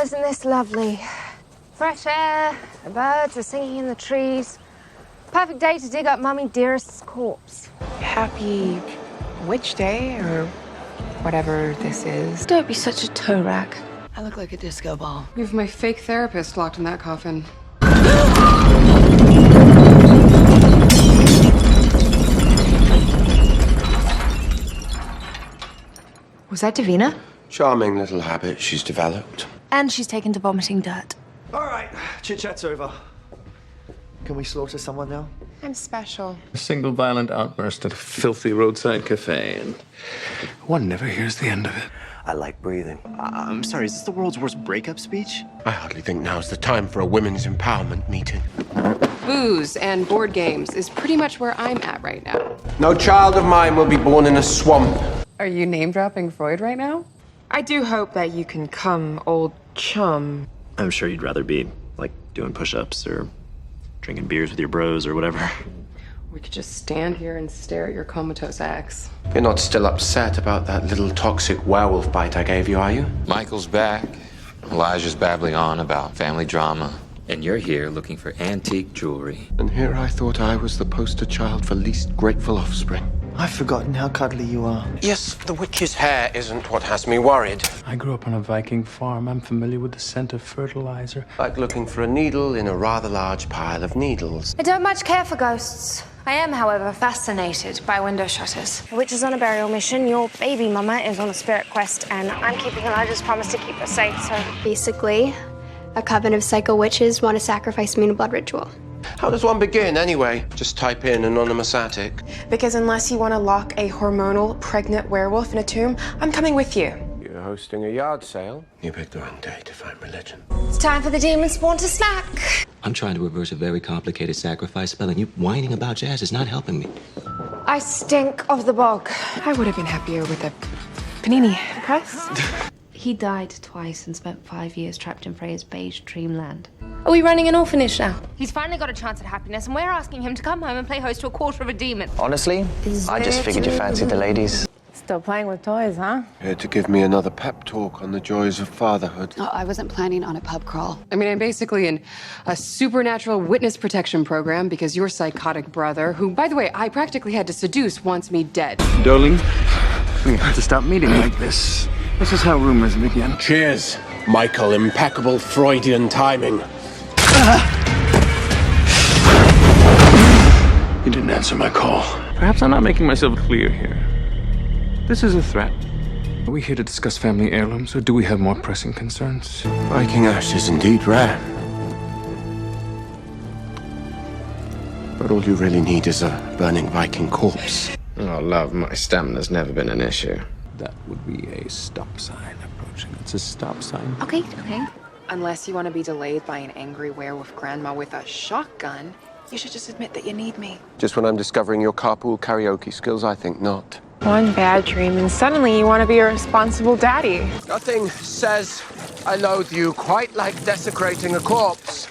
isn't this lovely? Fresh air, the birds are singing in the trees. Perfect day to dig up Mummy Dearest's corpse. Happy witch day, or whatever this is. Don't be such a toe rag. I look like a disco ball. You have my fake therapist locked in that coffin. Was that Davina? Charming little habit she's developed. And she's taken to vomiting dirt. All right, chit-chat's over. Can we slaughter someone now? I'm special. A single violent outburst at a filthy roadside cafe, and one never hears the end of it. I like breathing. I'm sorry, is this the world's worst breakup speech? I hardly think now's the time for a women's empowerment meeting. Booze and board games is pretty much where I'm at right now. No child of mine will be born in a swamp. Are you name-dropping Freud right now? I do hope that you can come, old chum. I'm sure you'd rather be, like, doing push-ups or drinking beers with your bros or whatever. We could just stand here and stare at your comatose ex. You're not still upset about that little toxic werewolf bite I gave you, are you? Michael's back. Elijah's babbling on about family drama. And you're here looking for antique jewelry. And here I thought I was the poster child for least grateful offspring. I've forgotten how cuddly you are. Yes, the witch's hair isn't what has me worried. I grew up on a Viking farm. I'm familiar with the scent of fertilizer. Like looking for a needle in a rather large pile of needles. I don't much care for ghosts. I am, however, fascinated by window shutters. The witch is on a burial mission, your baby mama is on a spirit quest, and I'm keeping Elijah's promise to keep her safe, so... Basically, a coven of psycho witches want to sacrifice me in a blood ritual. How does one begin, anyway? Just type in anonymous attic. Because unless you want to lock a hormonal, pregnant werewolf in a tomb, I'm coming with you. You're hosting a yard sale? You picked the wrong day to find religion. It's time for the demon spawn to snack. I'm trying to reverse a very complicated sacrifice spell, and you whining about jazz is not helping me. I stink of the bog. I would have been happier with a panini press. He died twice and spent 5 years trapped in Freya's beige dreamland. Are we running an orphanage now? He's finally got a chance at happiness, and we're asking him to come home and play host to a quarter of a demon. Honestly, I just figured you fancied the ladies. Still playing with toys, huh? Here to give me another pep talk on the joys of fatherhood. Oh, I wasn't planning on a pub crawl. I mean, I'm basically in a supernatural witness protection program because your psychotic brother, who, by the way, I practically had to seduce, wants me dead. Darling, we have to stop meeting like this. This is how rumors begin. Cheers, Michael. Impeccable Freudian timing. You didn't answer my call. Perhaps I'm not making myself clear here. This is a threat. Are we here to discuss family heirlooms, or do we have more pressing concerns? Viking ash is indeed rare. But all you really need is a burning Viking corpse. Oh, love, my stamina's never been an issue. That would be a stop sign approaching. It's a stop sign. Okay. Unless you want to be delayed by an angry werewolf grandma with a shotgun, you should just admit that you need me. Just when I'm discovering your carpool karaoke skills, I think not. One bad dream, and suddenly you want to be a responsible daddy. Nothing says I loathe you quite like desecrating a corpse.